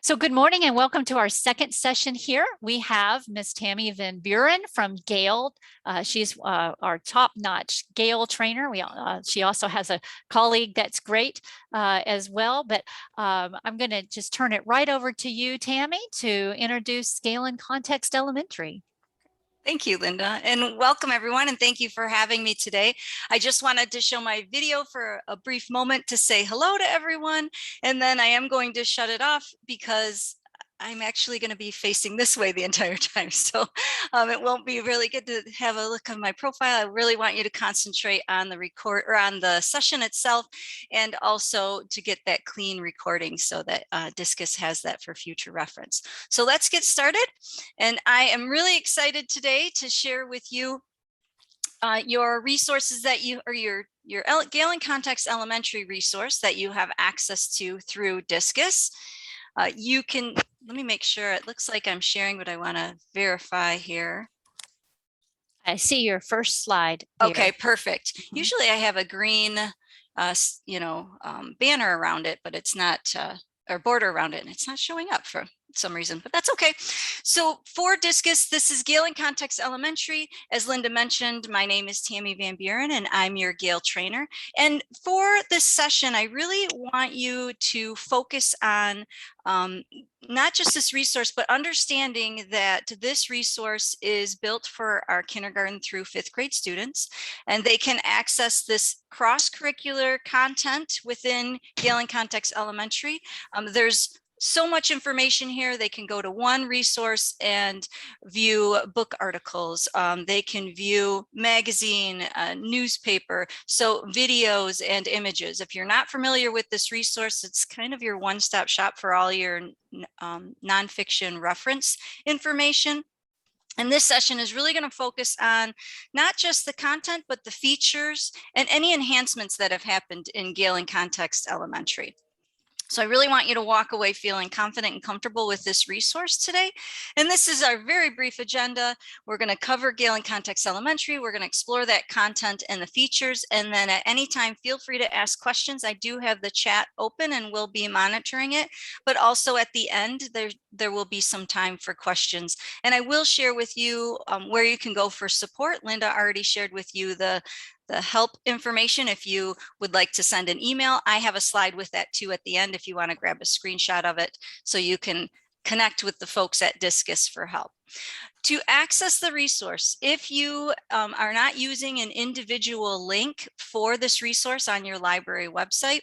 So good morning and welcome to our second session here. We have Ms. Tammi VanBuren from Gale. She's our top-notch Gale trainer. She also has a colleague that's great as well, but I'm going to just turn it right over to you, Tammi, to introduce Gale in Context Elementary. Thank you, Linda, and welcome everyone, and thank you for having me today. I just wanted to show my video for a brief moment to say hello to everyone, and then I am going to shut it off because I'm actually going to be facing this way the entire time. So it won't be really good to have a look at my profile. I really want you to concentrate on the record or on the session itself, and also to get that clean recording so that Discus has that for future reference. So let's get started. And I am really excited today to share with you your resources that you, or your Gale in Context Elementary resource that you have access to through Discus. You can, let me make sure, it looks like I'm sharing, but I want to verify here. I see your first slide here. Okay, perfect. Usually I have a green, banner around it, but it's not, or border around it, and it's not showing up for some reason, but that's okay. So for Discus, this is Gale in Context Elementary. As Linda mentioned, my name is Tammi VanBuren and I'm your Gale trainer. And for this session, I really want you to focus on not just this resource, but understanding that this resource is built for our kindergarten through 5th grade students, and they can access this cross-curricular content within Gale in Context Elementary. There's so much information here. They can go to one resource and view book articles. They can view magazine, newspaper, so videos and images. If you're not familiar with this resource, it's kind of your one-stop shop for all your nonfiction reference information. And this session is really going to focus on not just the content, but the features and any enhancements that have happened in Gale in Context Elementary. So I really want you to walk away feeling confident and comfortable with this resource today. And this is our very brief agenda. We're going to cover Gale in Context Elementary. We're going to explore that content and the features. And then at any time, feel free to ask questions. I do have the chat open and we'll be monitoring it. But also at the end, there will be some time for questions. And I will share with you where you can go for support. Linda already shared with you the help information if you would like to send an email. I have a slide with that too at the end if you want to grab a screenshot of it so you can connect with the folks at Discus for help. To access the resource, if you are not using an individual link for this resource on your library website,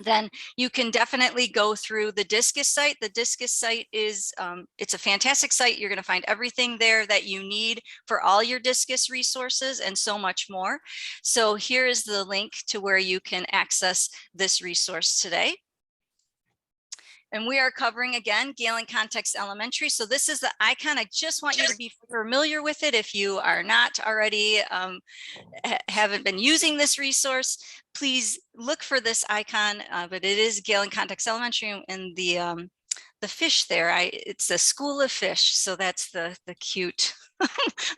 then you can definitely go through the Discus site. The Discus site is, it's a fantastic site. You're going to find everything there that you need for all your Discus resources and so much more. So here is the link to where you can access this resource today. And we are covering, again, Gale in Context Elementary. So this is the icon. I just want you to be familiar with it. If you are not already, haven't been using this resource, please look for this icon. But it is Gale in Context Elementary, and the fish there, it's a school of fish. So that's the cute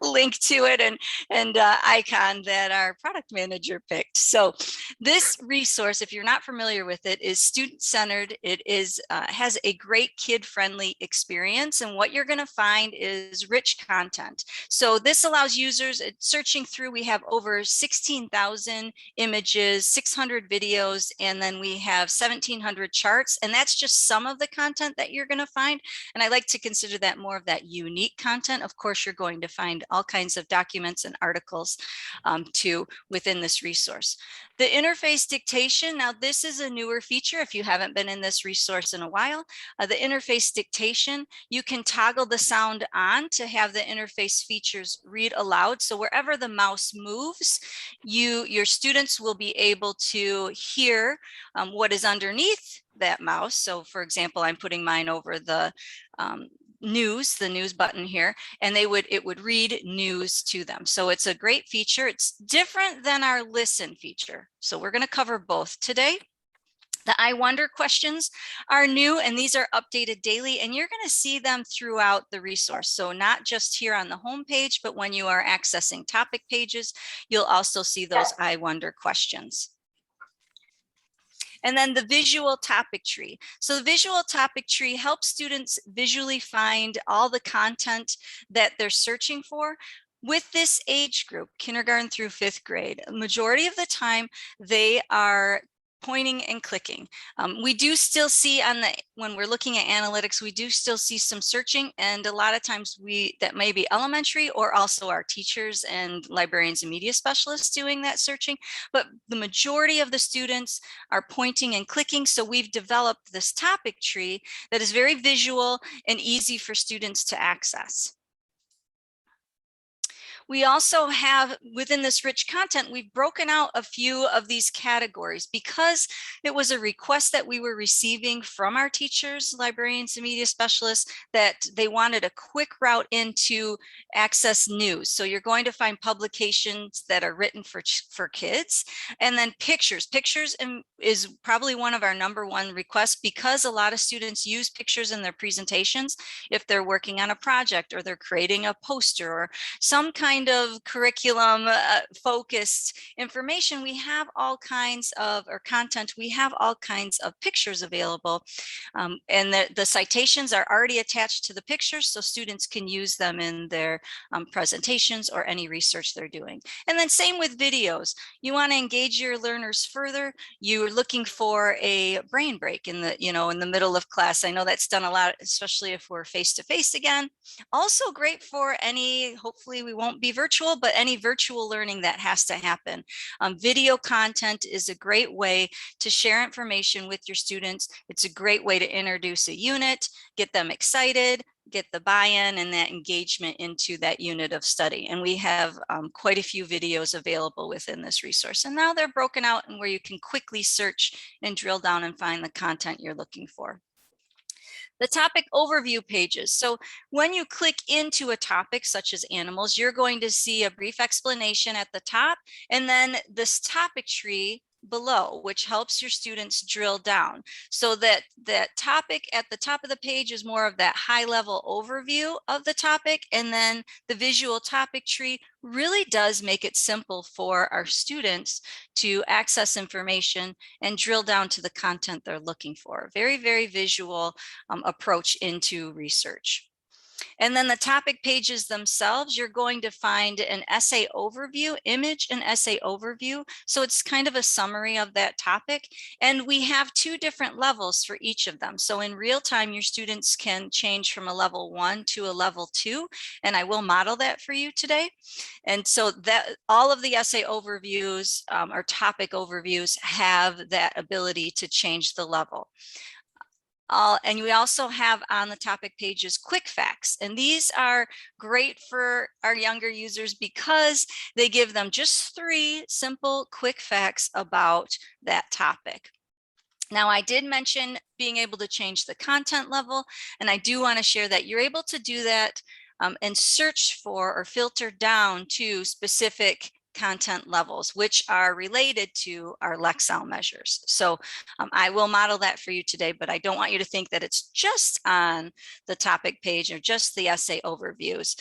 link to it and icon that our product manager picked. So this resource, if you're not familiar with it, is student-centered. It is has a great kid-friendly experience, and what you're going to find is rich content. So this allows users searching through. We have over 16,000 images, 600 videos, and then we have 1,700 charts, and that's just some of the content that you're going to find. And I like to consider that more of that unique content. Of course, you're going to find all kinds of documents and articles too within this resource. The interface dictation, now this is a newer feature if you haven't been in this resource in a while. The interface dictation, you can toggle the sound on to have the interface features read aloud. So wherever the mouse moves, your students will be able to hear what is underneath that mouse. So for example, I'm putting mine over the news button here, and it would read news to them. So it's a great feature. It's different than our listen feature. So we're going to cover both today. The I wonder questions are new, and these are updated daily, and you're going to see them throughout the resource. So not just here on the home page, but when you are accessing topic pages, you'll also see those I wonder questions. And then the visual topic tree. So the visual topic tree helps students visually find all the content that they're searching for. With this age group, kindergarten through 5th grade, a majority of the time they are pointing and clicking. We do still see when we're looking at analytics, we do still see some searching, and a lot of times that may be elementary or also our teachers and librarians and media specialists doing that searching, but the majority of the students are pointing and clicking. So we've developed this topic tree that is very visual and easy for students to access. We also have, within this rich content, we've broken out a few of these categories because it was a request that we were receiving from our teachers, librarians, and media specialists that they wanted a quick route into access news. So you're going to find publications that are written for kids, and then pictures. Pictures is probably one of our #1 requests because a lot of students use pictures in their presentations if they're working on a project or they're creating a poster or some kind of curriculum focused information. We have all kinds of, or content, we have all kinds of pictures available. And the citations are already attached to the pictures, so students can use them in their presentations or any research they're doing. And then same with videos. You want to engage your learners further. You're looking for a brain break in the middle of class. I know that's done a lot, especially if we're face-to-face again. Also great for hopefully we won't be virtual, but any virtual learning that has to happen. Video content is a great way to share information with your students. It's a great way to introduce a unit, get them excited, get the buy-in and that engagement into that unit of study. And we have quite a few videos available within this resource. And now they're broken out and where you can quickly search and drill down and find the content you're looking for. The topic overview pages. So when you click into a topic such as animals, you're going to see a brief explanation at the top and then this topic tree below, which helps your students drill down. So that topic at the top of the page is more of that high level overview of the topic. And then the visual topic tree really does make it simple for our students to access information and drill down to the content they're looking for. Very, very visual approach into research. And then the topic pages themselves, you're going to find an essay overview, image and essay overview. So it's kind of a summary of that topic. And we have 2 different levels for each of them. So in real time, your students can change from a level 1 to a level 2. And I will model that for you today. And so that all of the essay overviews or topic overviews have that ability to change the level. And we also have on the topic pages quick facts, and these are great for our younger users because they give them just 3 simple quick facts about that topic. Now, I did mention being able to change the content level, and I do want to share that you're able to do that and search for or filter down to specific content levels, which are related to our Lexile measures. So I will model that for you today, but I don't want you to think that it's just on the topic page or just the essay overviews.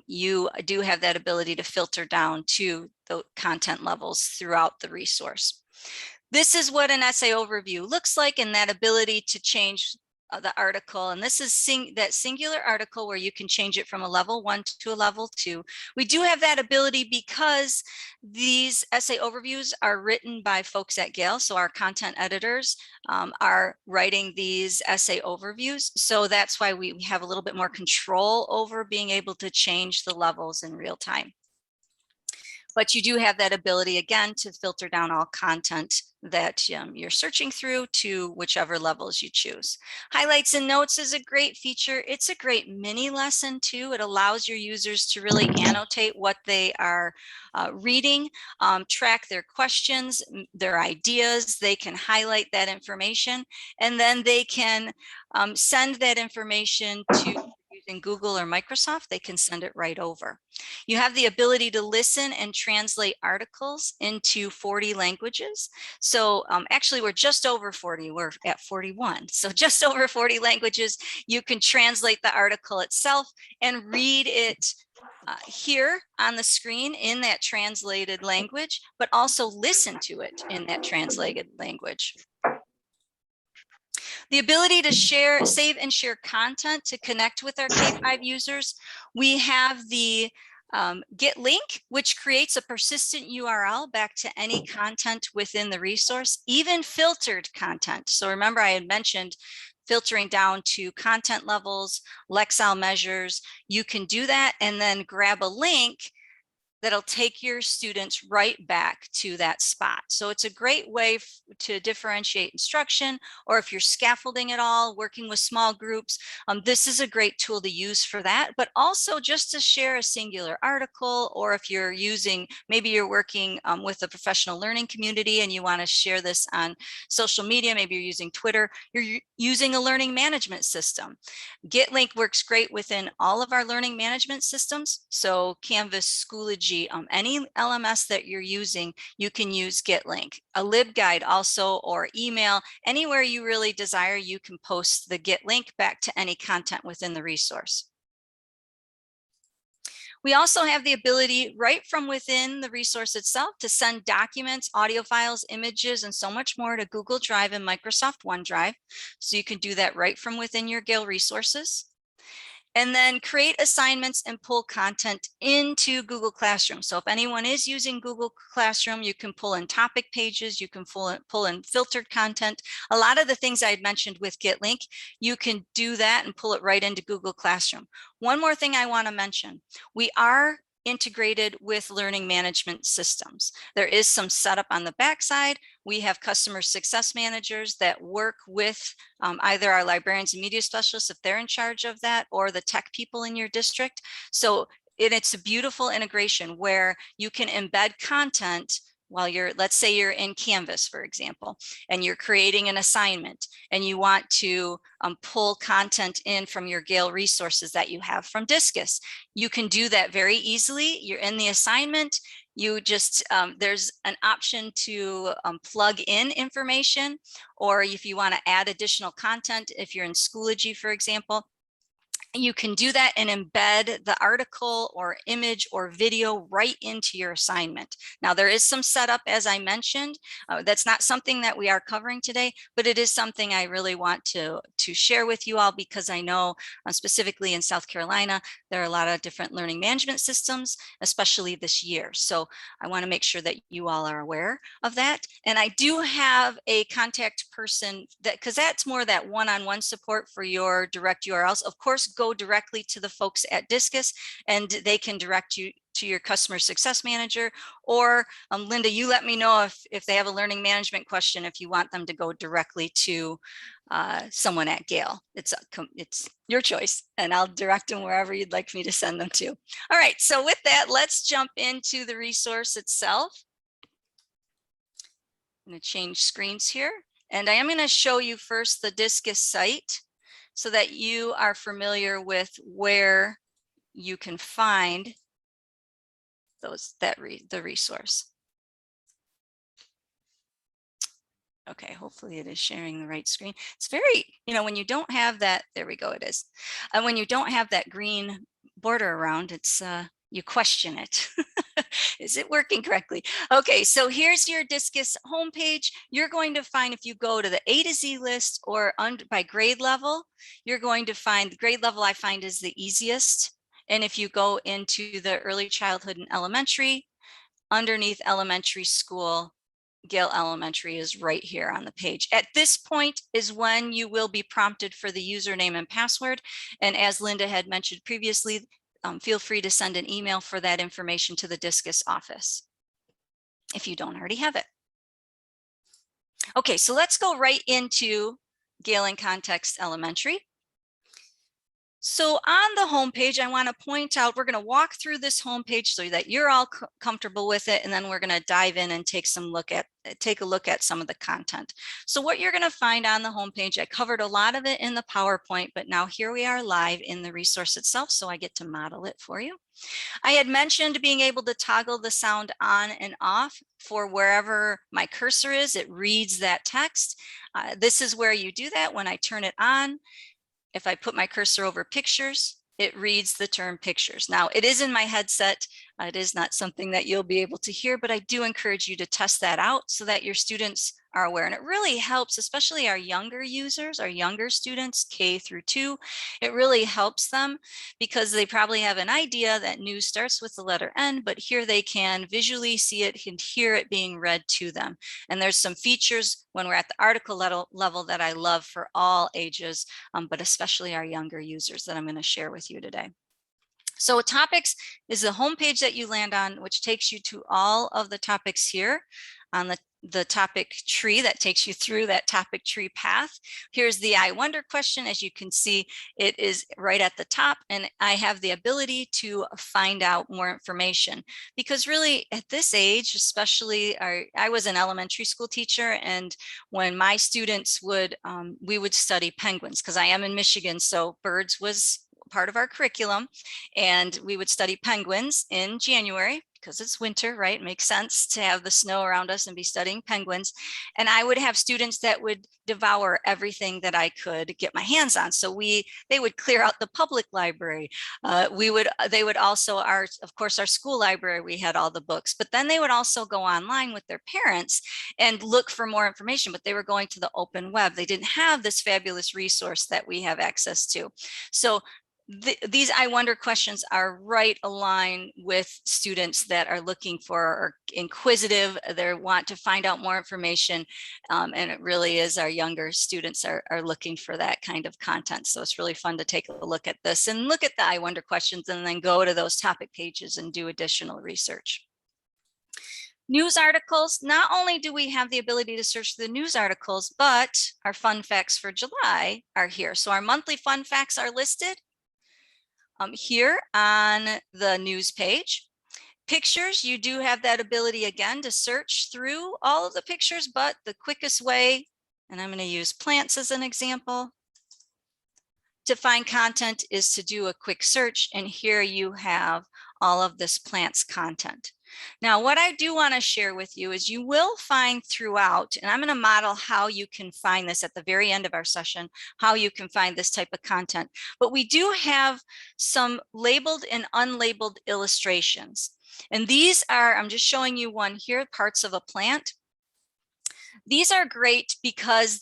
You do have that ability to filter down to the content levels throughout the resource. This is what an essay overview looks like, and that ability to change the article, and this is that singular article where you can change it from a level 1 to a level 2. We do have that ability because these essay overviews are written by folks at Gale, so our content editors are writing these essay overviews. So that's why we have a little bit more control over being able to change the levels in real time. But you do have that ability, again, to filter down all content that you're searching through to whichever levels you choose. Highlights and notes is a great feature. It's a great mini lesson too. It allows your users to really annotate what they are reading, track their questions, their ideas. They can highlight that information, and then they can send that information to using Google or Microsoft. They can send it right over. You have the ability to listen and translate articles into 40 languages. So actually we're just over 40, we're at 41. So just over 40 languages. You can translate the article itself and read it here on the screen in that translated language, but also listen to it in that translated language. The ability to share, save and share content to connect with our K-5 users. We have the gitlink, which creates a persistent URL back to any content within the resource, even filtered content. So remember, I had mentioned filtering down to content levels, Lexile measures. You can do that and then grab a link that'll take your students right back to that spot. So it's a great way to differentiate instruction, or if you're scaffolding at all, working with small groups, this is a great tool to use for that, but also just to share a singular article, or if you're using, maybe you're working with a professional learning community and you want to share this on social media, maybe you're using Twitter, you're using a learning management system. gitlink works great within all of our learning management systems. So Canvas, Schoology, any LMS that you're using, you can use gitlink. A LibGuide also, or email, anywhere you really desire, you can post the gitlink back to any content within the resource. We also have the ability right from within the resource itself to send documents, audio files, images, and so much more to Google Drive and Microsoft OneDrive. So you can do that right from within your Gale resources. And then create assignments and pull content into Google Classroom. So if anyone is using Google Classroom, you can pull in topic pages, you can pull in filtered content. A lot of the things I had mentioned with gitlink, you can do that and pull it right into Google Classroom. One more thing I want to mention, we are integrated with learning management systems. There is some setup on the backside. We have customer success managers that work with either our librarians and media specialists, if they're in charge of that, or the tech people in your district. So it's a beautiful integration where you can embed content while you're, let's say you're in Canvas, for example, and you're creating an assignment and you want to pull content in from your Gale resources that you have from Discus. You can do that very easily. You're in the assignment. You just, there's an option to plug in information, or if you want to add additional content, if you're in Schoology, for example, you can do that and embed the article or image or video right into your assignment. Now, there is some setup, as I mentioned. That's not something that we are covering today, but it is something I really want to share with you all, because I know specifically in South Carolina, there are a lot of different learning management systems, especially this year. So I want to make sure that you all are aware of that. And I do have a contact person, that because that's more that one-on-one support for your direct URLs. Of course, go directly to the folks at Discus and they can direct you to your customer success manager, or Linda, you let me know if they have a learning management question, if you want them to go directly to someone at Gale. It's your choice, and I'll direct them wherever you'd like me to send them to. All right, so with that, let's jump into the resource itself. I'm going to change screens here, and I am going to show you first the Discus site, so that you are familiar with where you can find the resource. Okay, hopefully it is sharing the right screen. It's very, when you don't have that, there we go, it is. And when you don't have that green border around, it's you question it. Is it working correctly? Okay, so here's your Discus homepage. You're going to find, if you go to the A to Z list or by grade level, you're going to find the grade level I find is the easiest. And if you go into the early childhood and elementary, underneath elementary school, Gale Elementary is right here on the page. At this point is when you will be prompted for the username and password. And as Linda had mentioned previously, feel free to send an email for that information to the Discus office if you don't already have it. Okay, so let's go right into Gale in Context Elementary. So on the homepage, I want to point out, we're going to walk through this homepage so that you're all comfortable with it, and then we're going to dive in and take a look at some of the content. So what you're going to find on the homepage, I covered a lot of it in the PowerPoint, but now here we are live in the resource itself, so I get to model it for you. I had mentioned being able to toggle the sound on and off for wherever my cursor is. It reads that text. This is where you do that. When I turn it on, if I put my cursor over pictures, it reads the term pictures. Now, it is in my headset. It is not something that you'll be able to hear, but I do encourage you to test that out so that your students are aware. And it really helps, especially our younger users, our younger students, K through 2. It really helps them because they probably have an idea that news starts with the letter N, but here they can visually see it and hear it being read to them. And there's some features when we're at the article level that I love for all ages, but especially our younger users that I'm going to share with you today. So topics is the homepage that you land on, which takes you to all of the topics here on the topic tree that takes you through that topic tree path. Here's the I wonder question. As you can see, it is right at the top, and I have the ability to find out more information because really at this age, especially I was an elementary school teacher, and when my students would, we would study penguins because I am in Michigan, so birds was part of our curriculum, and we would study penguins in January because it's winter, right? It makes sense to have the snow around us and be studying penguins. And I would have students that would devour everything that I could get my hands on. So they would clear out the public library. They would also, of course, our school library, we had all the books, but then they would also go online with their parents and look for more information, but they were going to the open web. They didn't have this fabulous resource that we have access to. So these I wonder questions are right aligned with students that are looking for or inquisitive. They want to find out more information. And it really is our younger students are looking for that kind of content. So it's really fun to take a look at this and look at the I wonder questions and then go to those topic pages and do additional research. News articles, not only do we have the ability to search the news articles, but our fun facts for July are here. So our monthly fun facts are listed here on the news page. Pictures, you do have that ability again to search through all of the pictures, but the quickest way, and I'm going to use plants as an example, to find content is to do a quick search, and here you have all of this plants content. Now, what I do want to share with you is you will find throughout, and I'm going to model how you can find this at the very end of our session, how you can find this type of content. But we do have some labeled and unlabeled illustrations. And these are, I'm just showing you one here, parts of a plant. These are great because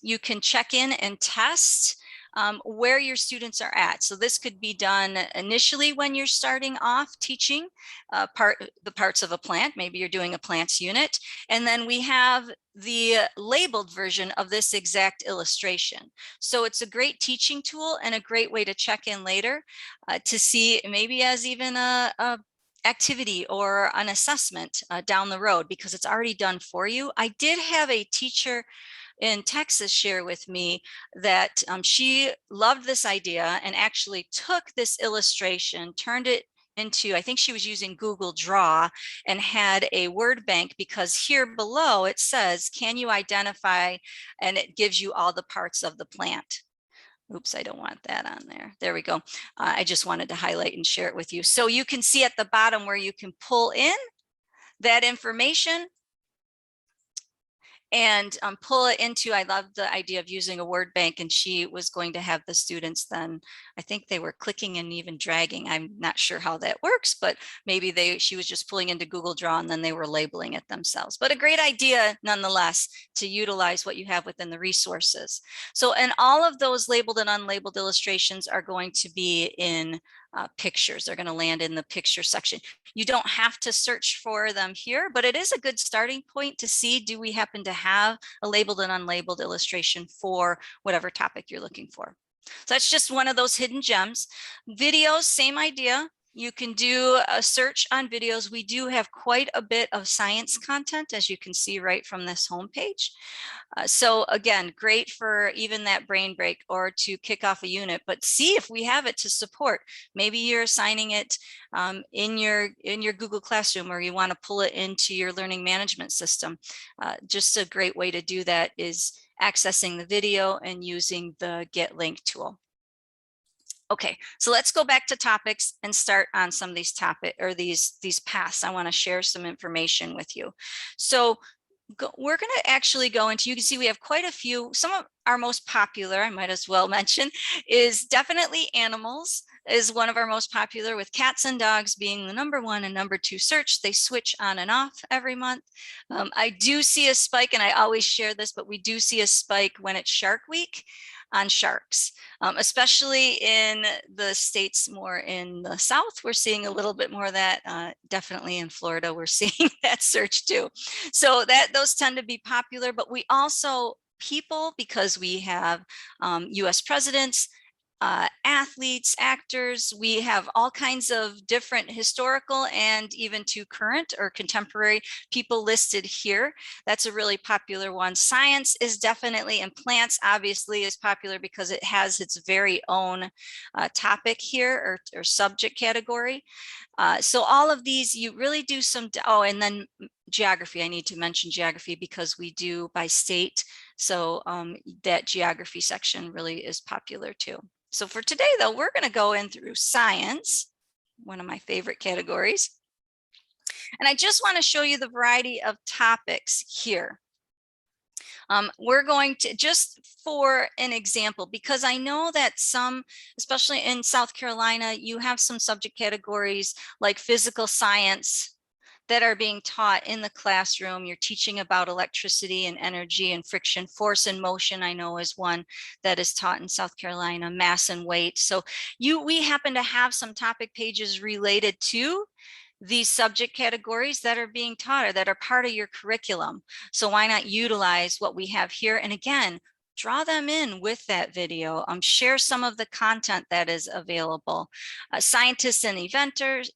you can check in and test where your students are at. So this could be done initially when you're starting off teaching the parts of a plant. Maybe you're doing a plants unit. And then we have the labeled version of this exact illustration. So it's a great teaching tool and a great way to check in later to see maybe as even a activity or an assessment down the road because it's already done for you. I did have a teacher in Texas share with me that she loved this idea and actually took this illustration, turned it into, I think she was using Google Draw, and had a word bank because here below it says, can you identify, and it gives you all the parts of the plant. Oops, I don't want that on there. There we go. I just wanted to highlight and share it with you. So you can see at the bottom where you can pull in that information and pull it into, I love the idea of using a word bank, and she was going to have the students then, I think they were clicking and even dragging. I'm not sure how that works, but maybe she was just pulling into Google Draw and then they were labeling it themselves. But a great idea nonetheless to utilize what you have within the resources. So, and all of those labeled and unlabeled illustrations are going to be in pictures. They're going to land in the picture section. You don't have to search for them here, but it is a good starting point to see, do we happen to have a labeled and unlabeled illustration for whatever topic you're looking for. So that's just one of those hidden gems. Videos, same idea. You can do a search on videos. We do have quite a bit of science content, as you can see right from this homepage. So again, great for even that brain break or to kick off a unit, but see if we have it to support. Maybe you're assigning it in your Google Classroom, or you want to pull it into your learning management system. Just a great way to do that is accessing the video and using the gitlink tool. Okay, so let's go back to topics and start on some of these these paths. I want to share some information with you. So we're going to actually go into, you can see we have quite a few. Some of our most popular, I might as well mention, is definitely animals. is one of our most popular, with cats and dogs being the #1 and #2 search. They switch on and off every month. I do see a spike, and I always share this, but we do see a spike when it's Shark Week on sharks, especially in the states more in the south. We're seeing a little bit more of that. Definitely in Florida, we're seeing that search too. So those tend to be popular, but we also people, because we have US presidents, athletes, actors. We have all kinds of different historical and even to current or contemporary people listed here. That's a really popular one. Science is definitely, and plants obviously is popular because it has its very own topic here, or subject category. So all of these, you really do some, and then geography. I need to mention geography because we do by state. So that geography section really is popular too. So for today though, we're going to go in through science, one of my favorite categories. And I just want to show you the variety of topics here. We're going to, just for an example, because I know that some, especially in South Carolina, you have some subject categories like physical science that are being taught in the classroom. You're teaching about electricity and energy and friction. Force and motion, I know, is one that is taught in South Carolina, mass and weight. So we happen to have some topic pages related to these subject categories that are being taught or that are part of your curriculum. So why not utilize what we have here? And again, draw them in with that video. Share some of the content that is available. Scientists and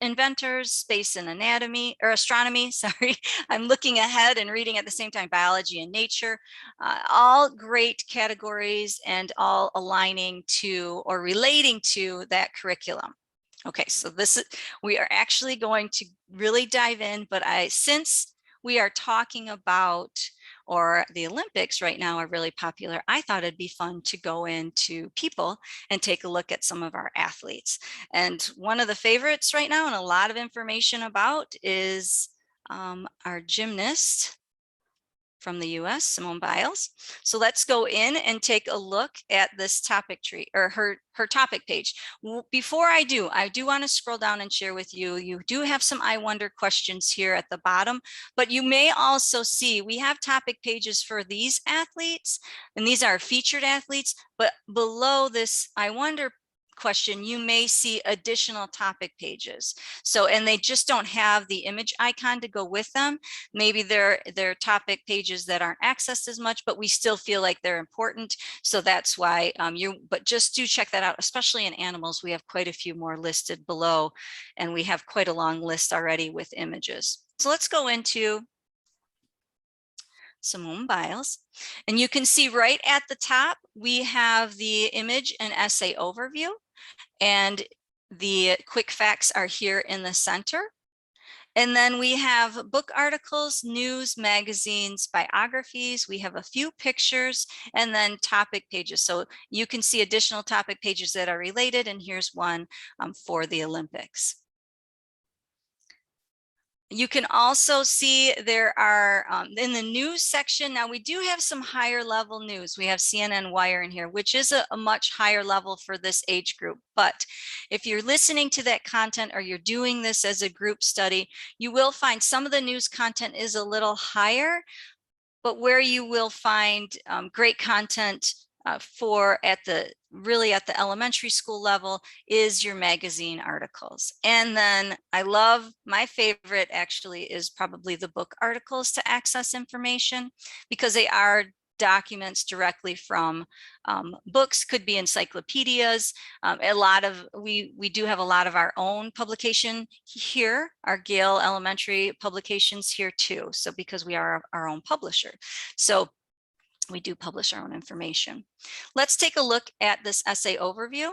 inventors, space and anatomy or astronomy, sorry. I'm looking ahead and reading at the same time, biology and nature, all great categories and all aligning to or relating to that curriculum. Okay, so we are actually going to really dive in, but since we are talking about, or the Olympics right now are really popular, I thought it'd be fun to go into people and take a look at some of our athletes. And one of the favorites right now and a lot of information about is our gymnast from the US, Simone Biles. So let's go in and take a look at this topic tree, or her topic page. Before I do want to scroll down and share with you, you do have some I wonder questions here at the bottom, but you may also see we have topic pages for these athletes, and these are featured athletes, but below this I wonder question, you may see additional topic pages. So, and they just don't have the image icon to go with them. Maybe they're topic pages that aren't accessed as much, but we still feel like they're important. So that's why but just do check that out, especially in animals. We have quite a few more listed below, and we have quite a long list already with images. So let's go into Simone Biles. And you can see right at the top, we have the image and essay overview. And the quick facts are here in the center. And then we have book articles, news, magazines, biographies. We have a few pictures and then topic pages. So you can see additional topic pages that are related. And here's one for the Olympics. You can also see there are in the news section. Now we do have some higher level news. We have CNN Wire in here, which is a much higher level for this age group. But if you're listening to that content or you're doing this as a group study, you will find some of the news content is a little higher, but where you will find great content for really at the elementary school level is your magazine articles. And then my favorite actually is probably the book articles to access information, because they are documents directly from books, could be encyclopedias. We do have a lot of our own publication here, our Gale elementary publications here too. So because we are our own publisher. So we do publish our own information. Let's take a look at this essay overview.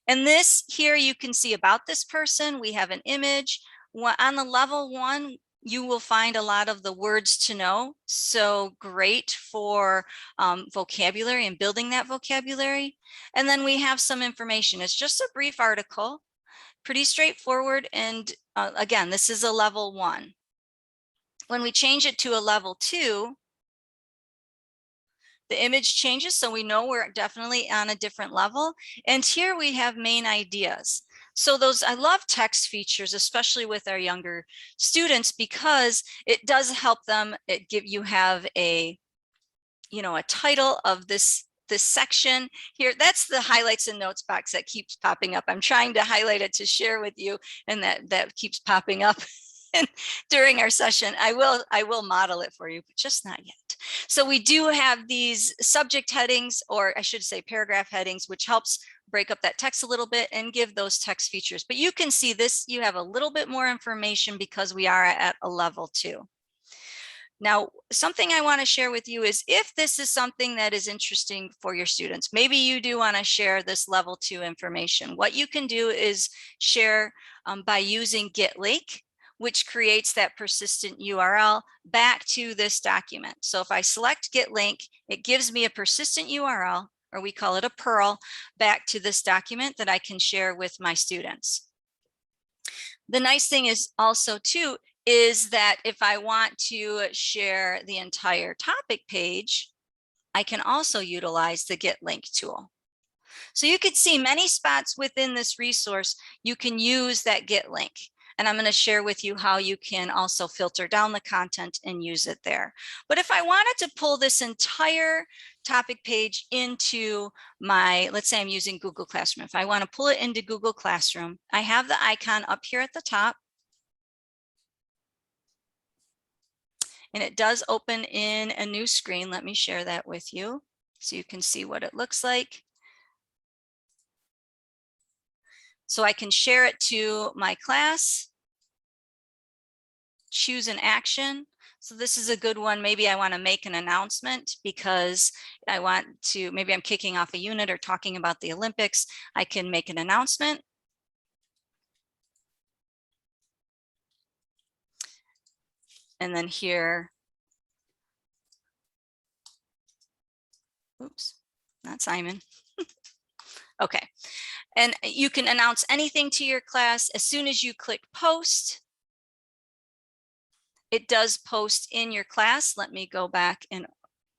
And this here, you can see about this person. We have an image. On the level 1, you will find a lot of the words to know. So great for vocabulary and building that vocabulary. And then we have some information. It's just a brief article, pretty straightforward. And again, this is a level 1. When we change it to a level 2, The image changes, so we know we're definitely on a different level. And here we have main ideas. So those, I love text features, especially with our younger students, because it does help them. You have a, a title of this section here. That's the highlights and notes box that keeps popping up. I'm trying to highlight it to share with you, and that keeps popping up during our session. I will model it for you, but just not yet. So we do have these subject headings, or I should say paragraph headings, which helps break up that text a little bit and give those text features. But you can see this, you have a little bit more information because we are at a level 2. Now, something I want to share with you is if this is something that is interesting for your students, maybe you do want to share this level 2 information. What you can do is share by using gitlink, which creates that persistent URL back to this document. So if I select gitlink, it gives me a persistent URL, or we call it a PURL, back to this document that I can share with my students. The nice thing is also too, is that if I want to share the entire topic page, I can also utilize the gitlink tool. So you can see many spots within this resource, you can use that gitlink. And I'm going to share with you how you can also filter down the content and use it there. But if I wanted to pull this entire topic page into my, let's say I'm using Google Classroom. If I want to pull it into Google Classroom, I have the icon up here at the top. And it does open in a new screen. Let me share that with you so you can see what it looks like. So I can share it to my class, choose an action. So this is a good one. Maybe I want to make an announcement because I want to, maybe I'm kicking off a unit or talking about the Olympics. I can make an announcement. And then here, oops, not Simon. Okay. And you can announce anything to your class as soon as you click post. It does post in your class. Let me go back and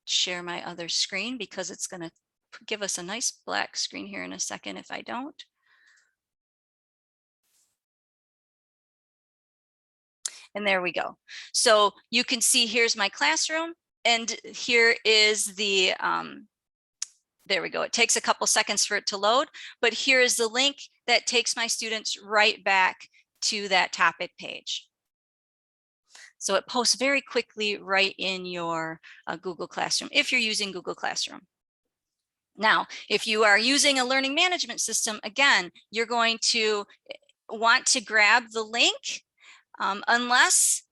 share my other screen because it's going to give us a nice black screen here in a second if I don't. And there we go. So you can see here's my classroom, and here is the, there we go. It takes a couple seconds for it to load, but here is the link that takes my students right back to that topic page. So it posts very quickly right in your Google Classroom, if you're using Google Classroom. Now, if you are using a learning management system, again, you're going to want to grab the link unless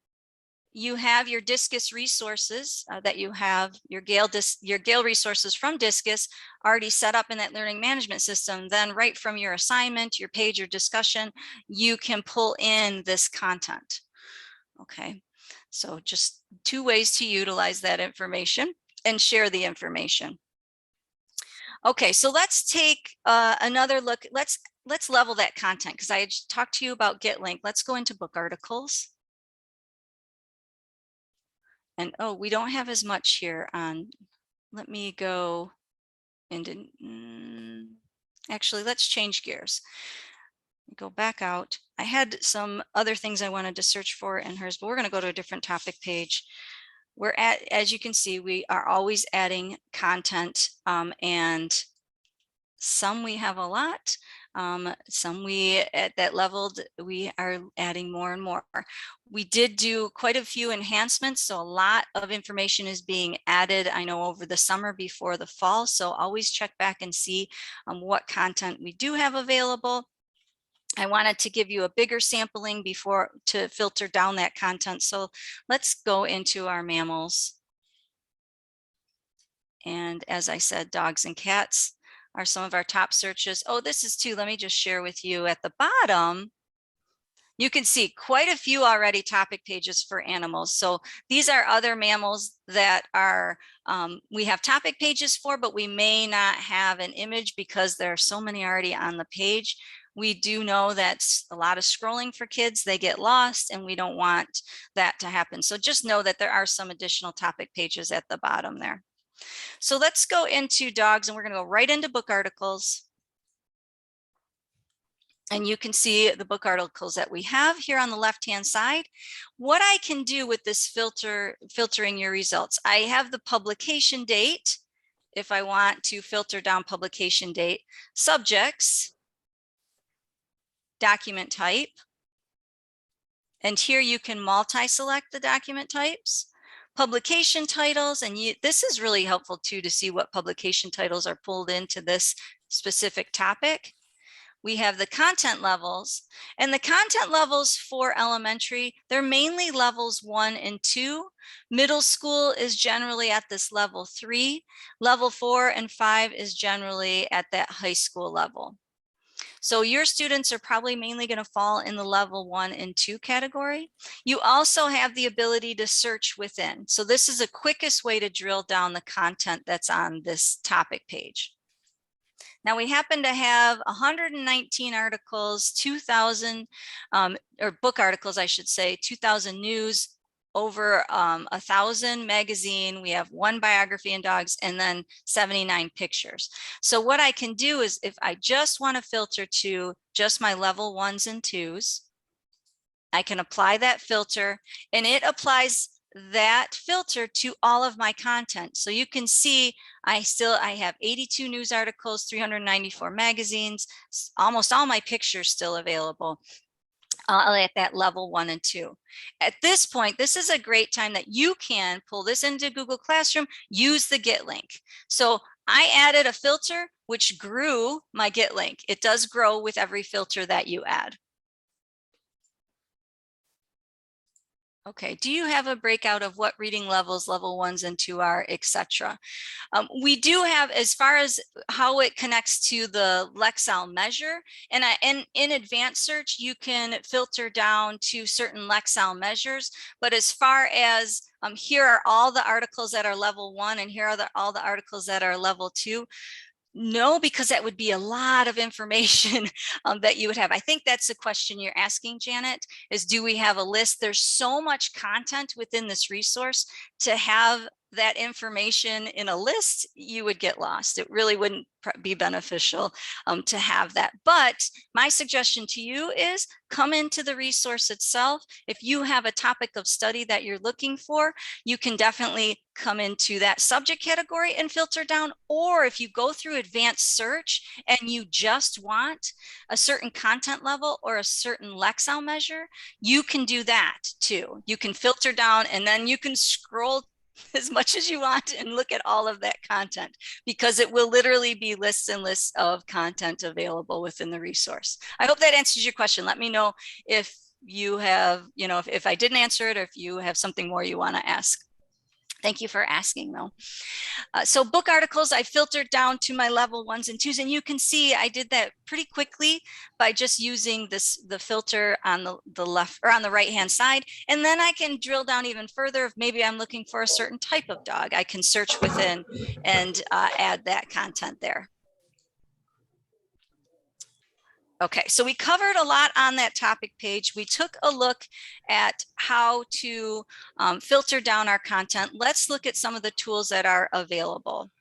you have your Discus resources that you have your Gale resources from Discus already set up in that learning management system. Then right from your assignment, your page, or discussion, you can pull in this content. Okay, so just 2 ways to utilize that information and share the information. Okay, so let's take another look. Let's level that content because I talked to you about gitlink. Let's go into book articles. And oh, we don't have as much here on, let me go into, actually, let's change gears. Go back out. I had some other things I wanted to search for in hers, but we're going to go to a different topic page. We're at, as you can see, we are always adding content, and some we have a lot. Some we at that level, we are adding more and more. We did do quite a few enhancements, so a lot of information is being added, I know, over the summer before the fall. So always check back and see what content we do have available. I wanted to give you a bigger sampling before to filter down that content. So let's go into our mammals. And as I said, dogs and cats are some of our top searches. Oh, this is too, let me just share with you at the bottom. You can see quite a few already topic pages for animals. So these are other mammals that are, we have topic pages for, but we may not have an image because there are so many already on the page. We do know that's a lot of scrolling for kids. They get lost and we don't want that to happen. So just know that there are some additional topic pages at the bottom there. So let's go into dogs, and we're going to go right into book articles. And you can see the book articles that we have here on the left-hand side. What I can do with this filtering your results, I have the publication date. If I want to filter down publication date, subjects, document type. And here you can multi-select the document types, publication titles, and this is really helpful too to see what publication titles are pulled into this specific topic. We have the content levels, and the content levels for elementary, they're mainly levels 1 and 2. Middle school is generally at this level 3. Level 4 and 5 is generally at that high school level. So your students are probably mainly going to fall in the level 1 and 2 category. You also have the ability to search within. So this is the quickest way to drill down the content that's on this topic page. Now we happen to have 119 articles, 2,000, or book articles, I should say, 2,000 news, over 1,000 magazine. We have 1 biography in dogs, and then 79 pictures. So what I can do is, if I just want to filter to just my level 1s and 2s, I can apply that filter, and it applies that filter to all of my content. So you can see I have 82 news articles, 394 magazines, almost all my pictures still available at that level 1 and 2. At this point, this is a great time that you can pull this into Google Classroom, use the gitlink. So I added a filter which grew my gitlink. It does grow with every filter that you add. Okay, do you have a breakout of what reading levels level 1s and 2 are, etc.? We do have, as far as how it connects to the Lexile measure, and in advanced search, you can filter down to certain Lexile measures. But as far as here are all the articles that are level 1, and here are all the articles that are level 2. No, because that would be a lot of information that you would have. I think that's the question you're asking, Janet, is do we have a list? There's so much content within this resource. To have that information in a list, you would get lost. It really wouldn't be beneficial to have that. But my suggestion to you is come into the resource itself. If you have a topic of study that you're looking for, you can definitely come into that subject category and filter down. Or if you go through advanced search and you just want a certain content level or a certain Lexile measure, you can do that too. You can filter down, and then you can scroll as much as you want and look at all of that content, because it will literally be lists and lists of content available within the resource. I hope that answers your question. Let me know if you have, if I didn't answer it, or if you have something more you want to ask. Thank you for asking, though. So book articles, I filtered down to my level 1s and 2s, and you can see I did that pretty quickly by just using the filter on the left, or on the right hand side. And then I can drill down even further. If maybe I'm looking for a certain type of dog, I can search within and add that content there. Okay, so we covered a lot on that topic page. We took a look at how to filter down our content. Let's look at some of the tools that are available.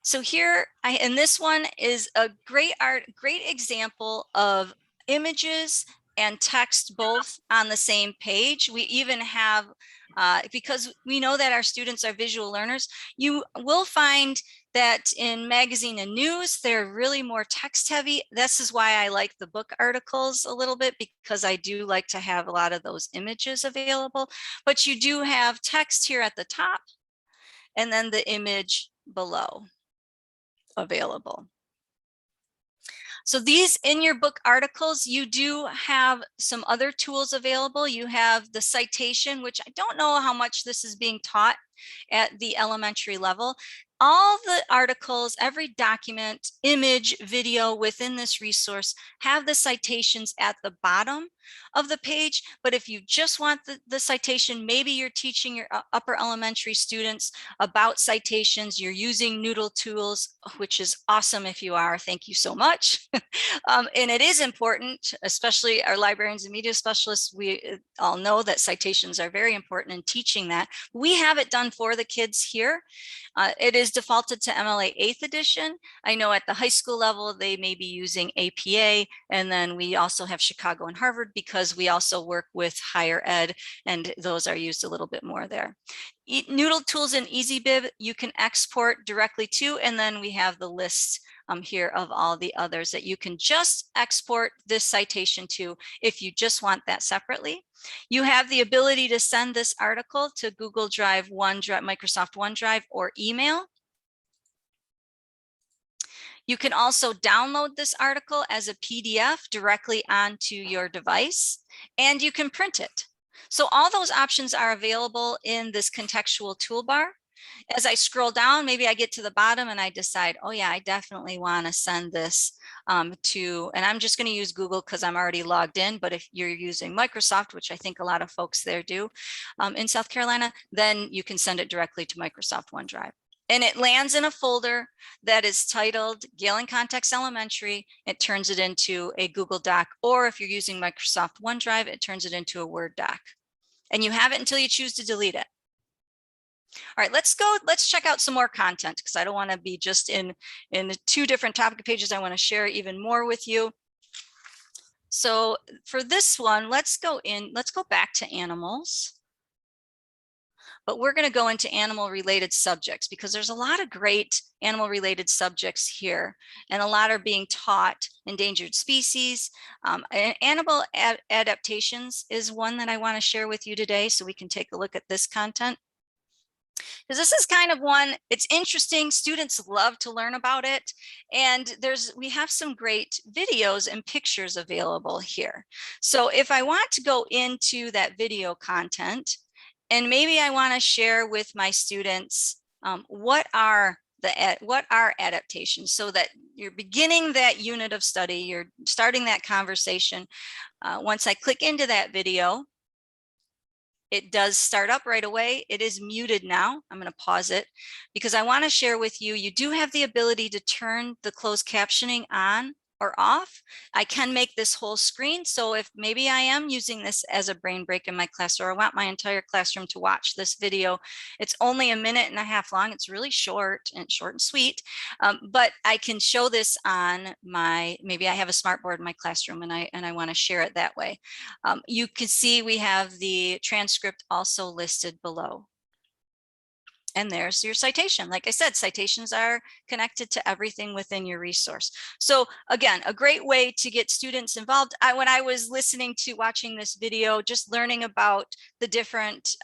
So here, and this one is a great example of images and text both on the same page. We even have, because we know that our students are visual learners, you will find that in magazine and news, they're really more text heavy. This is why I like the book articles a little bit, because I do like to have a lot of those images available. But you do have text here at the top, and then the image below available. So these, in your book articles, you do have some other tools available. You have the citation, which I don't know how much this is being taught at the elementary level. All the articles, every document, image, video within this resource have the citations at the bottom of the page. But if you just want the citation, maybe you're teaching your upper elementary students about citations, you're using Noodle tools, which is awesome if you are, thank you so much. And it is important, especially our librarians and media specialists, we all know that citations are very important in teaching that. We have it done for the kids here. It is defaulted to MLA 8th edition. I know at the high school level, they may be using APA, and then we also have Chicago and Harvard because we also work with higher ed, and those are used a little bit more there. Noodle tools and EasyBib, you can export directly to, and then we have the list here of all the others that you can just export this citation to if you just want that separately. You have the ability to send this article to Google Drive, OneDrive, Microsoft OneDrive, or email. You can also download this article as a PDF directly onto your device, and you can print it. So all those options are available in this contextual toolbar. As I scroll down, maybe I get to the bottom and I decide, oh yeah, I definitely want to send this to, and I'm just going to use Google because I'm already logged in, but if you're using Microsoft, which I think a lot of folks there do in South Carolina, then you can send it directly to Microsoft OneDrive. And it lands in a folder that is titled Gale in Context Elementary. It turns it into a Google Doc, or if you're using Microsoft OneDrive, it turns it into a Word doc. And you have it until you choose to delete it. All right, let's check out some more content because I don't want to be just in 2 different topic pages. I want to share even more with you. So for this one, let's go back to animals. But we're going to go into animal related subjects because there's a lot of great animal related subjects here, and a lot are being taught. Endangered species, animal adaptations is one that I want to share with you today, so we can take a look at this content. Because this is kind of one, it's interesting, students love to learn about it, and we have some great videos and pictures available here. So if I want to go into that video content, and maybe I want to share with my students what are adaptations, so that you're beginning that unit of study, you're starting that conversation. Once I click into that video, it does start up right away. It is muted now. I'm going to pause it because I want to share with you, you do have the ability to turn the closed captioning on or off. I can make this whole screen. So if maybe I am using this as a brain break in my class, or I want my entire classroom to watch this video, it's only 1.5 minutes long. It's really short and sweet. But I can show this on maybe I have a smart board in my classroom and I want to share it that way. You can see we have the transcript also listed below. And there's your citation. Like I said, citations are connected to everything within your resource. So again, a great way to get students involved. When I was watching this video, just learning about the different,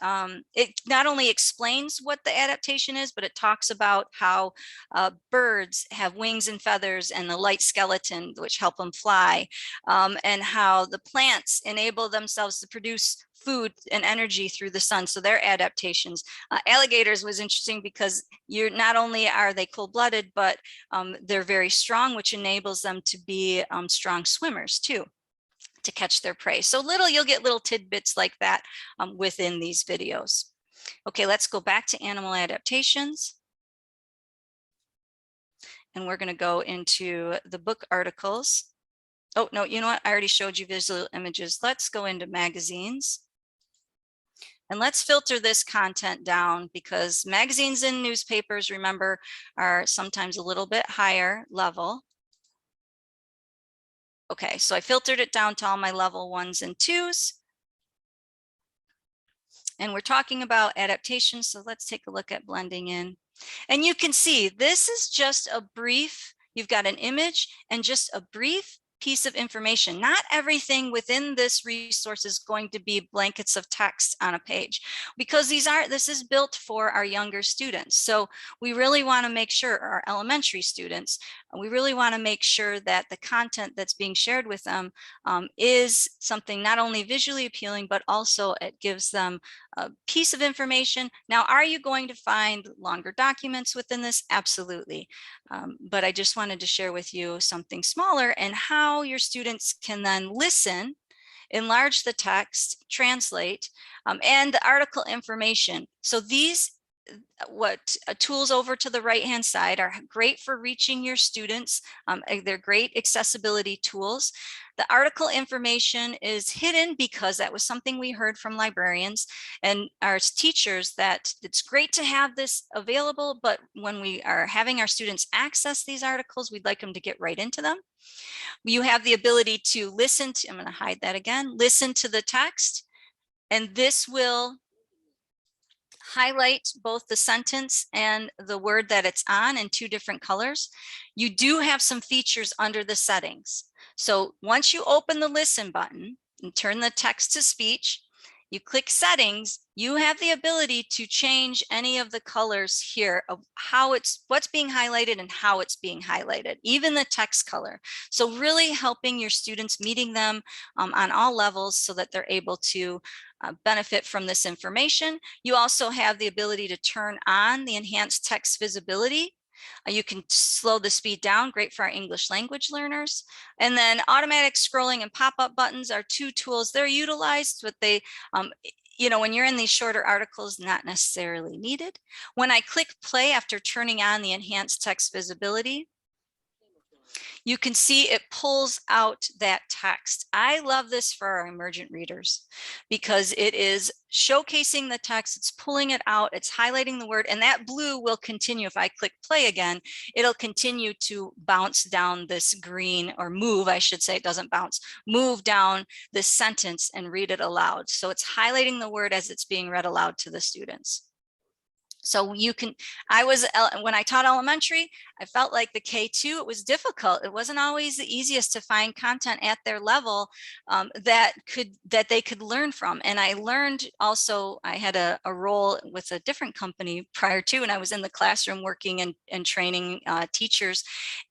it not only explains what the adaptation is, but it talks about how birds have wings and feathers and the light skeleton, which help them fly, and how the plants enable themselves to produce food and energy through the sun. So their adaptations. Alligators was interesting because not only are they cold-blooded, but they're very strong, which enables them to be strong swimmers too, to catch their prey. So you'll get little tidbits like that within these videos. Okay, let's go back to animal adaptations. And we're going to go into the book articles. Oh, no, you know what? I already showed you visual images. Let's go into magazines. And let's filter this content down because magazines and newspapers, remember, are sometimes a little bit higher level. Okay, so I filtered it down to all my level 1s and 2s. And we're talking about adaptations, so let's take a look at blending in. And you can see this is just a brief, you've got an image and just a brief piece of information. Not everything within this resource is going to be blankets of text on a page, because this is built for our younger students. So we really want to make sure, our elementary students, we really want to make sure that the content that's being shared with them is something not only visually appealing, but also it gives them piece of information. Now, are you going to find longer documents within this? Absolutely. But I just wanted to share with you something smaller and how your students can then listen, enlarge the text, translate, and the article information. So these tools over to the right hand side are great for reaching your students. They're great accessibility tools. The article information is hidden because that was something we heard from librarians and our teachers, that it's great to have this available, but when we are having our students access these articles, we'd like them to get right into them. You have the ability to listen to, I'm going to hide that again, listen to the text, and this will highlight both the sentence and the word that it's on in 2 different colors. You do have some features under the settings. So once you open the listen button and turn the text to speech, you click settings, you have the ability to change any of the colors here of what's being highlighted and how it's being highlighted, even the text color. So really helping your students, meeting them on all levels so that they're able to benefit from this information. You also have the ability to turn on the enhanced text visibility. You can slow the speed down, great for our English language learners. And then automatic scrolling and pop-up buttons are 2 tools. They're utilized, but they, when you're in these shorter articles, not necessarily needed. When I click play after turning on the enhanced text visibility, you can see it pulls out that text. I love this for our emergent readers because it is showcasing the text, it's pulling it out, it's highlighting the word, and that blue will continue. If I click play again, it'll continue to bounce down this green, or move, I should say, it doesn't bounce, move down this sentence and read it aloud. So it's highlighting the word as it's being read aloud to the students. So you can, when I taught elementary, I felt like the K2, it was difficult. It wasn't always the easiest to find content at their level that they could learn from. And I learned also, I had a role with a different company prior to, and I was in the classroom working and training teachers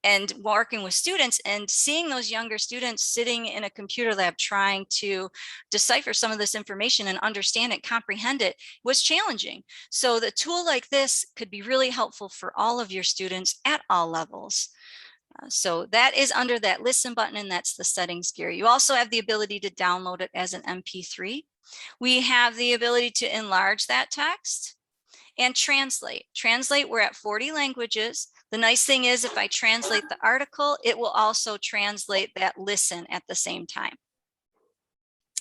and working with students, and seeing those younger students sitting in a computer lab trying to decipher some of this information and understand it, comprehend it, was challenging. So the tool like this could be really helpful for all of your students at all levels. So that is under that listen button, and that's the settings gear. You also have the ability to download it as an MP3. We have the ability to enlarge that text and translate. Translate, we're at 40 languages. The nice thing is, if I translate the article, it will also translate that listen at the same time.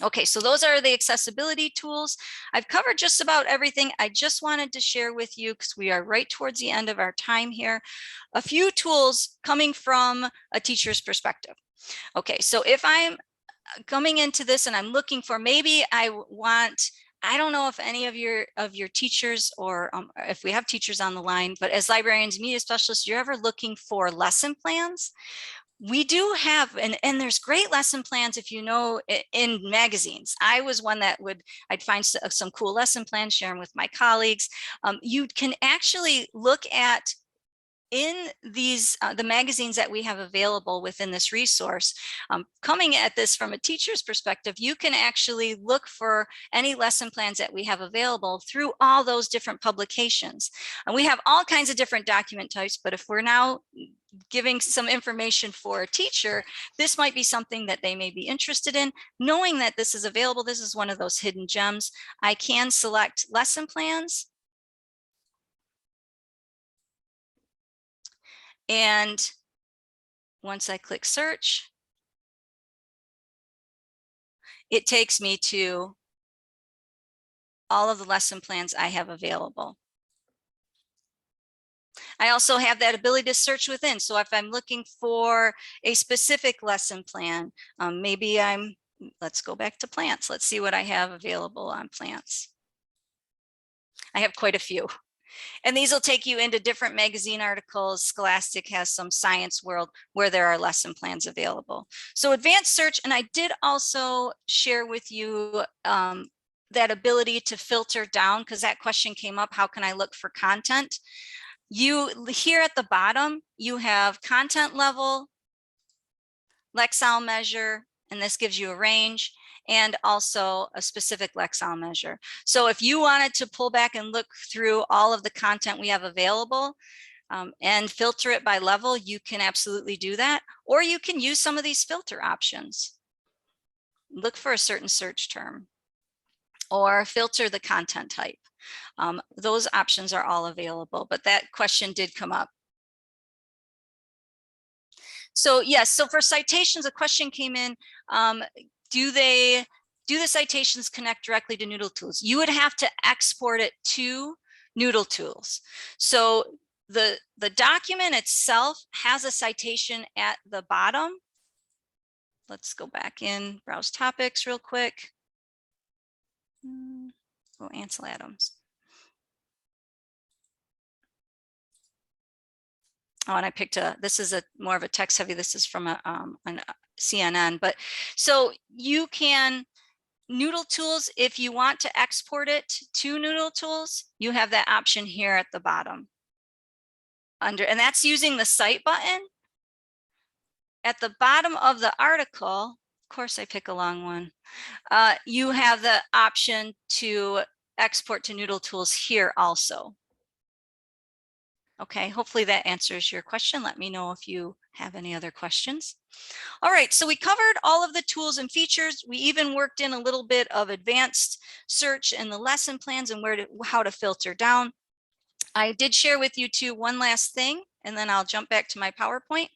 Okay, so those are the accessibility tools. I've covered just about everything. I just wanted to share with you, because we are right towards the end of our time here, a few tools coming from a teacher's perspective. Okay, so if I'm coming into this and I'm looking for, maybe I don't know if any of your teachers, or if we have teachers on the line, but as librarians, media specialists, you're ever looking for lesson plans? We do have, and there's great lesson plans, if you know, in magazines. I was one that I'd find some cool lesson plans, share them with my colleagues. You can actually look at in these the magazines that we have available within this resource. Coming at this from a teacher's perspective, you can actually look for any lesson plans that we have available through all those different publications. And we have all kinds of different document types, but if we're now giving some information for a teacher, this might be something that they may be interested in. Knowing that this is available, this is one of those hidden gems. I can select lesson plans. And once I click search, it takes me to all of the lesson plans I have available. I also have that ability to search within. So if I'm looking for a specific lesson plan, maybe let's go back to plants. Let's see what I have available on plants. I have quite a few. And these will take you into different magazine articles. Scholastic has some, Science World, where there are lesson plans available. So advanced search, and I did also share with you that ability to filter down, because that question came up, how can I look for content? Here at the bottom, you have content level, Lexile measure, and this gives you a range. and also a specific Lexile measure. So if you wanted to pull back and look through all of the content we have available and filter it by level, you can absolutely do that. Or you can use some of these filter options. Look for a certain search term or filter the content type. Those options are all available, but that question did come up. So yes, so for citations, a question came in, do the citations connect directly to Noodle Tools? You would have to export it to Noodle Tools. So the document itself has a citation at the bottom. Let's go back in, browse topics real quick. Oh, Ansel Adams. Oh, and I picked this is more of a text heavy. This is from an CNN, but so you can Noodle Tools, if you want to export it to Noodle Tools, you have that option here at the bottom and that's using the cite button. At the bottom of the article, of course I pick a long one, you have the option to export to Noodle Tools here also. Okay, hopefully that answers your question. Let me know if you have any other questions. All right, so we covered all of the tools and features. We even worked in a little bit of advanced search in the lesson plans and how to filter down. I did share with you too one last thing, and then I'll jump back to my PowerPoint.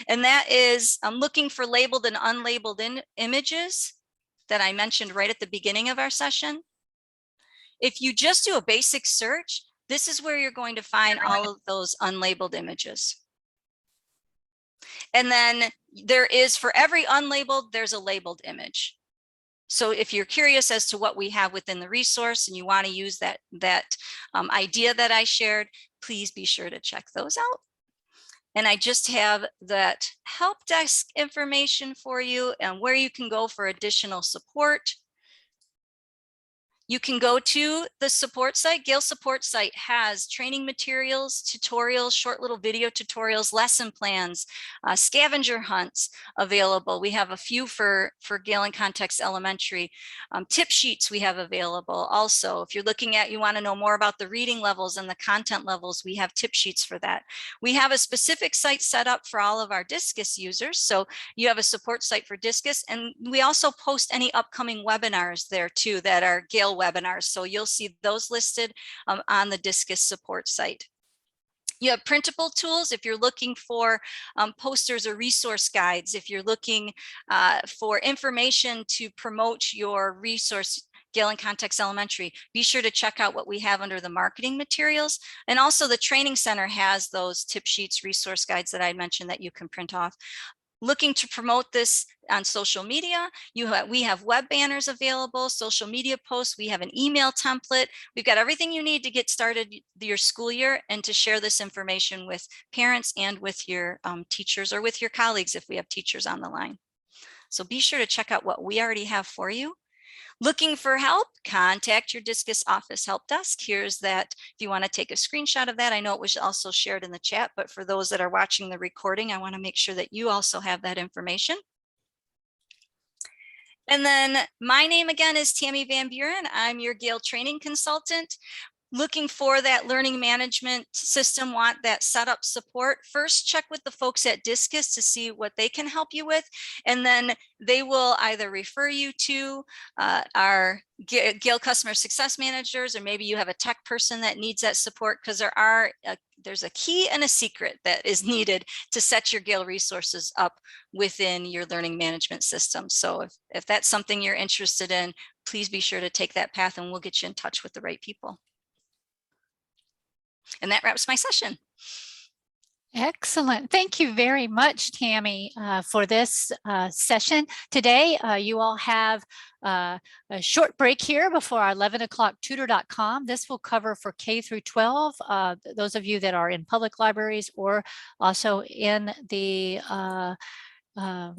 And that is I'm looking for labeled and unlabeled images that I mentioned right at the beginning of our session. If you just do a basic search, this is where you're going to find all of those unlabeled images. And then there is, for every unlabeled, there's a labeled image. So if you're curious as to what we have within the resource and you want to use that idea that I shared, please be sure to check those out. And I just have that help desk information for you and where you can go for additional support. You can go to the support site. Gale support site has training materials, tutorials, short little video tutorials, lesson plans, scavenger hunts available. We have a few for Gale and Context Elementary. Tip sheets we have available also. If you're looking at, you want to know more about the reading levels and the content levels, we have tip sheets for that. We have a specific site set up for all of our Discus users. So you have a support site for Discus, and we also post any upcoming webinars there too that are Gale webinars. So you'll see those listed on the Discus support site. You have printable tools if you're looking for posters or resource guides, if you're looking for information to promote your resource, Gale and Context Elementary, be sure to check out what we have under the marketing materials. And also the training center has those tip sheets, resource guides that I mentioned that you can print off. Looking to promote this on social media, we have web banners available, social media posts, we have an email template. We've got everything you need to get started your school year and to share this information with parents and with your teachers or with your colleagues if we have teachers on the line. So be sure to check out what we already have for you. Looking for help, contact your Discus office help desk. Here's that. If you want to take a screenshot of that, I know it was also shared in the chat, but for those that are watching the recording, I want to make sure that you also have that information. And then my name again is Tammi VanBuren. I'm your Gale training consultant. Looking for that learning management system, want that setup support, first check with the folks at Discus to see what they can help you with. And then they will either refer you to our Gale customer success managers, or maybe you have a tech person that needs that support, because there's a key and a secret that is needed to set your Gale resources up within your learning management system. So if that's something you're interested in, please be sure to take that path and we'll get you in touch with the right people. And that wraps my session. Excellent. Thank you very much, Tammi, for this session. Today, you all have a short break here before our 11 o'clock tutor.com. This will cover for K through 12, those of you that are in public libraries or also in the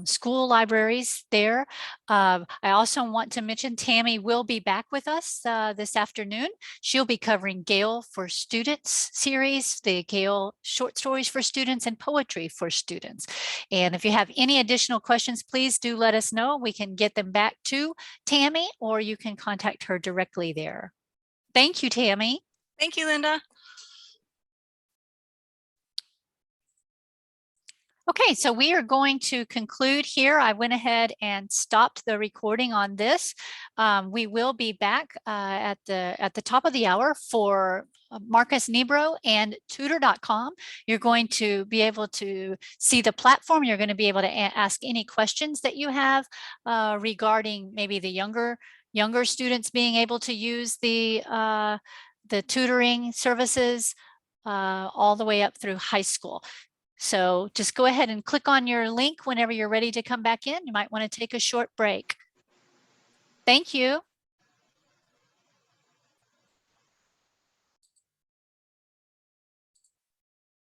school libraries there. I also want to mention Tammi will be back with us this afternoon. She'll be covering Gale for Students series, the Gale short stories for students and poetry for students. And if you have any additional questions, please do let us know. We can get them back to Tammi, or you can contact her directly there. Thank you, Tammi. Thank you, Linda. Okay, so we are going to conclude here. I went ahead and stopped the recording on this. We will be back at the top of the hour for Marcus Nebro and tutor.com. You're going to be able to see the platform. You're going to be able to ask any questions that you have regarding maybe the younger students being able to use the tutoring services all the way up through high school. So just go ahead and click on your link whenever you're ready to come back in. You might want to take a short break. Thank you.